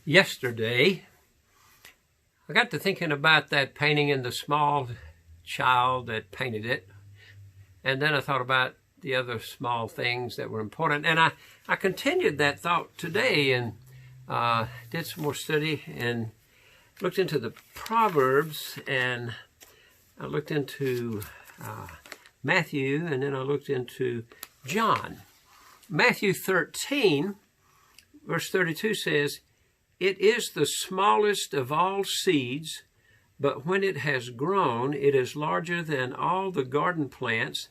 Yesterday, I got to thinking about that painting and the small child that painted it. And then I thought about the other small things that were important. And I continued that thought today and did some more study and looked into the Proverbs, and I looked into Matthew, and then I looked into John. Matthew 13, verse 32 says, "It is the smallest of all seeds, but when it has grown, it is larger than all the garden plants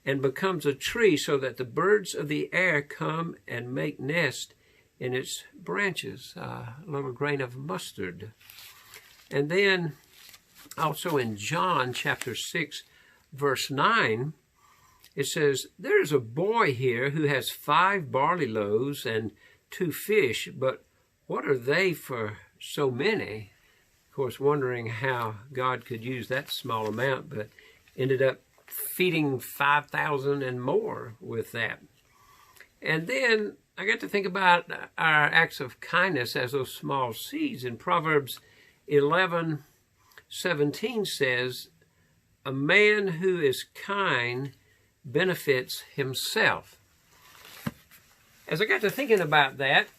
and becomes a tree so that the birds of the air come and make nest in its branches." A little grain of mustard. And then also in John chapter 6, verse 9, it says, "There is a boy here who has 5 barley loaves and 2 fish, but what are they for so many?" Of course, wondering how God could use that small amount, but ended up feeding 5,000 and more with that. And then I got to think about our acts of kindness as those small seeds. In Proverbs 11:17 says, "A man who is kind benefits himself." As I got to thinking about that,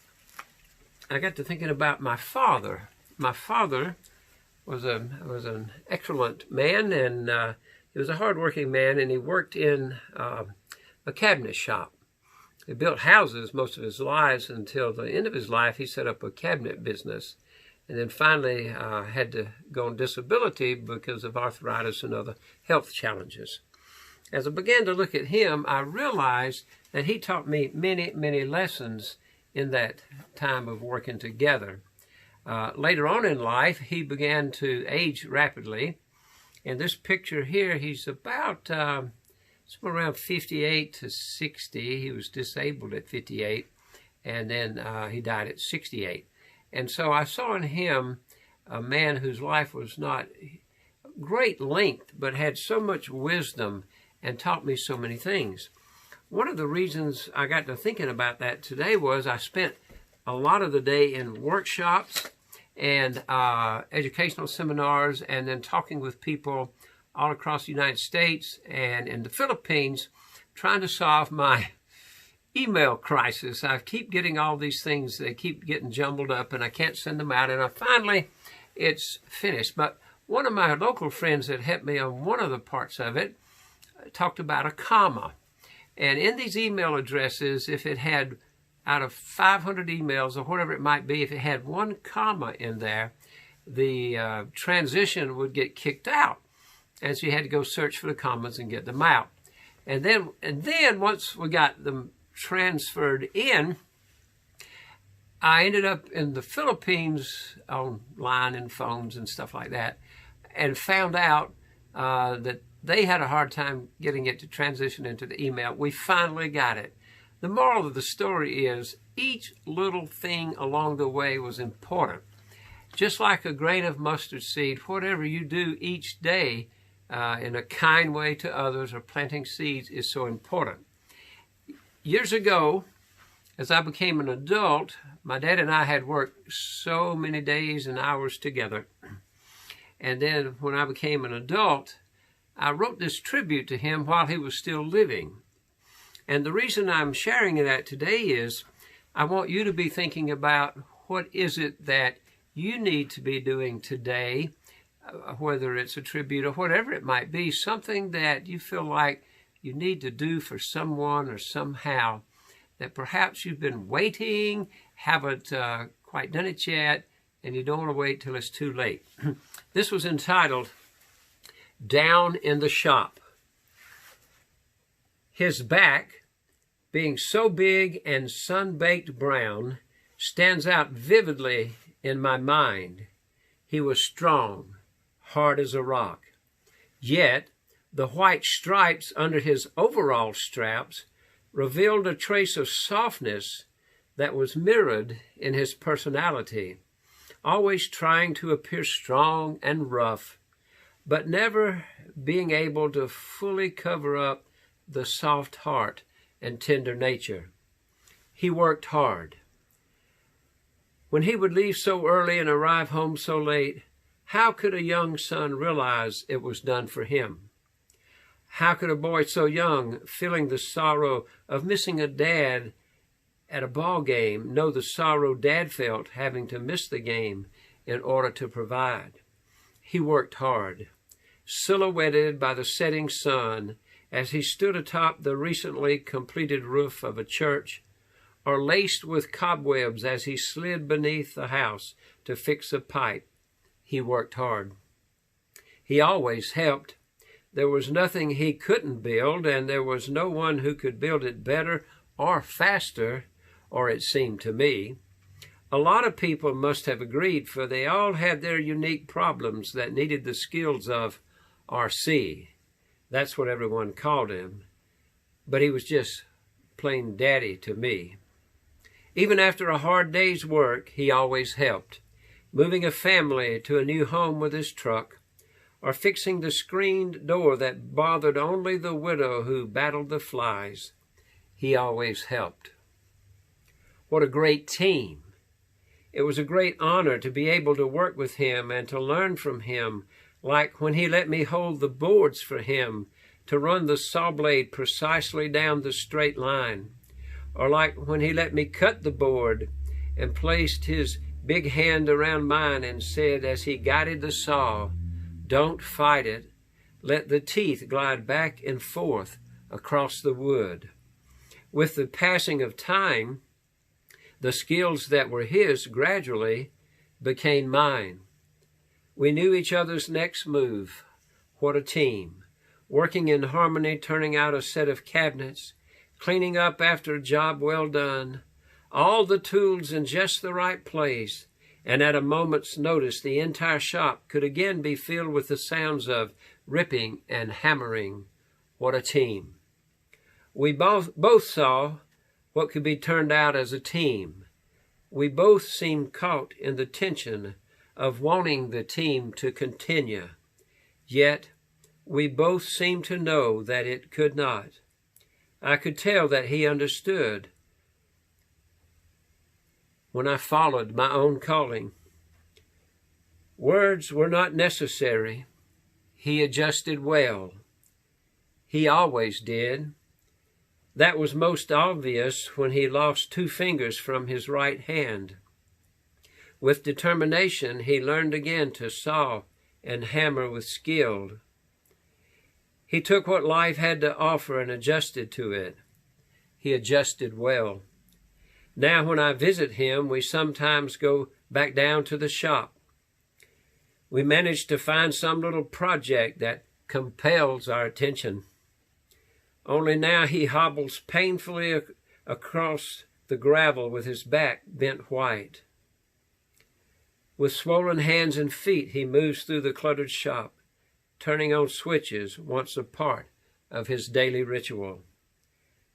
I got to thinking about my father. My father was an excellent man, and he was a hardworking man, and he worked in a cabinet shop. He built houses most of his lives until the end of his life. He set up a cabinet business, and then finally had to go on disability because of arthritis and other health challenges. As I began to look at him, I realized that he taught me many, many lessons in that time of working together. Later on in life, he began to age rapidly. In this picture here, he's about somewhere around 58 to 60. He was disabled at 58, and then he died at 68. And so I saw in him a man whose life was not great length, but had so much wisdom and taught me so many things. One of the reasons I got to thinking about that today was I spent a lot of the day in workshops and educational seminars, and then talking with people all across the United States and in the Philippines, trying to solve my email crisis. I keep getting all these things, they keep getting jumbled up, and I can't send them out, and finally it's finished. But one of my local friends that helped me on one of the parts of it talked about a comma. And in these email addresses, if it had, out of 500 emails or whatever it might be, if it had one comma in there, the transition would get kicked out. And so you had to go search for the commas and get them out. And then once we got them transferred in, I ended up in the Philippines online and phones and stuff like that, and found out that they had a hard time getting it to transition into the email. We finally got it. The moral of the story is each little thing along the way was important. Just like a grain of mustard seed, whatever you do each day in a kind way to others or planting seeds is so important. Years ago, as I became an adult, my dad and I had worked so many days and hours together. And then when I became an adult, I wrote this tribute to him while he was still living. And the reason I'm sharing that today is I want you to be thinking about what is it that you need to be doing today, whether it's a tribute or whatever it might be, something that you feel like you need to do for someone or somehow that perhaps you've been waiting, haven't quite done it yet, and you don't want to wait till it's too late. This was entitled, "Down in the Shop." His back, being so big and sun-baked brown, stands out vividly in my mind. He was strong, hard as a rock. Yet the white stripes under his overall straps revealed a trace of softness that was mirrored in his personality, always trying to appear strong and rough, but never being able to fully cover up the soft heart and tender nature. He worked hard. When he would leave so early and arrive home so late, how could a young son realize it was done for him? How could a boy so young, feeling the sorrow of missing a dad at a ball game, know the sorrow Dad felt having to miss the game in order to provide? He worked hard, silhouetted by the setting sun as he stood atop the recently completed roof of a church, or laced with cobwebs as he slid beneath the house to fix a pipe. He worked hard. He always helped. There was nothing he couldn't build, and there was no one who could build it better or faster, or it seemed to me. A lot of people must have agreed, for they all had their unique problems that needed the skills of RC. That's what everyone called him. But he was just plain Daddy to me. Even after a hard day's work, he always helped, moving a family to a new home with his truck, or fixing the screened door that bothered only the widow who battled the flies. He always helped. What a great team. It was a great honor to be able to work with him and to learn from him, like when he let me hold the boards for him to run the saw blade precisely down the straight line, or like when he let me cut the board and placed his big hand around mine and said as he guided the saw, "Don't fight it. Let the teeth glide back and forth across the wood." With the passing of time, the skills that were his gradually became mine. We knew each other's next move. What a team. Working in harmony, turning out a set of cabinets, cleaning up after a job well done, all the tools in just the right place, and at a moment's notice the entire shop could again be filled with the sounds of ripping and hammering. What a team. We both saw what could be turned out as a team. We both seemed caught in the tension of wanting the team to continue, yet we both seemed to know that it could not. I could tell that he understood when I followed my own calling. Words were not necessary. He adjusted well. He always did. That was most obvious when he lost 2 fingers from his right hand. With determination, he learned again to saw and hammer with skill. He took what life had to offer and adjusted to it. He adjusted well. Now when I visit him, we sometimes go back down to the shop. We manage to find some little project that compels our attention. Only now he hobbles painfully across the gravel with his back bent white. With swollen hands and feet, he moves through the cluttered shop, turning on switches once a part of his daily ritual.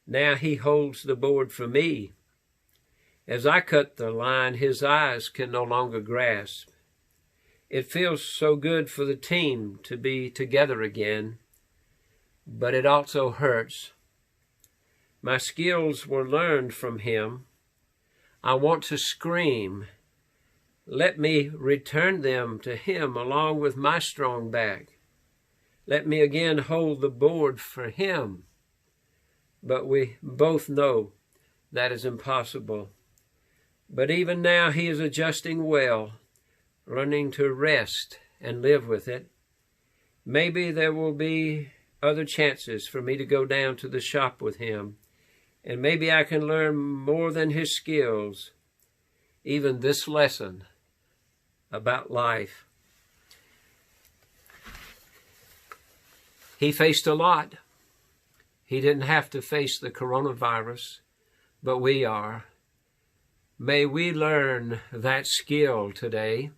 Now he holds the board for me. As I cut the line, his eyes can no longer grasp. It feels so good for the team to be together again, but it also hurts. My skills were learned from him. I want to scream. Let me return them to him along with my strong back. Let me again hold the board for him. But we both know that is impossible. But even now he is adjusting well, learning to rest and live with it. Maybe there will be other chances for me to go down to the shop with him, and maybe I can learn more than his skills, even this lesson about life. He faced a lot. He didn't have to face the coronavirus, but we are. May we learn that skill today,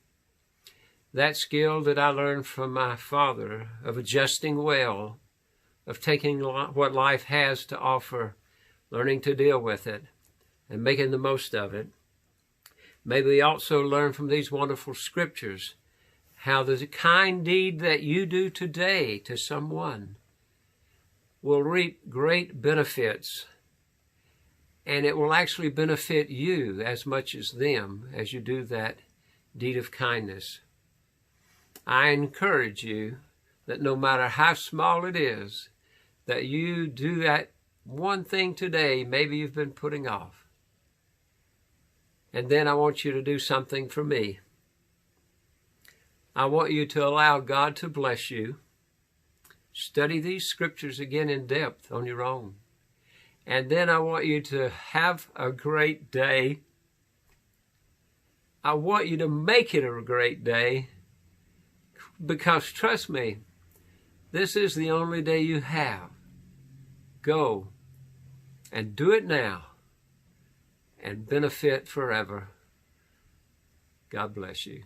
that skill that I learned from my father of adjusting well, of taking what life has to offer, learning to deal with it, and making the most of it. May we also learn from these wonderful scriptures how the kind deed that you do today to someone will reap great benefits And it will actually benefit you as much as them as you do that deed of kindness. I encourage you that no matter how small it is, that you do that one thing today maybe you've been putting off. And then I want you to do something for me. I want you to allow God to bless you. Study these scriptures again in depth on your own. And then I want you to have a great day. I want you to make it a great day, because trust me, this is the only day you have. Go and do it now and benefit forever. God bless you.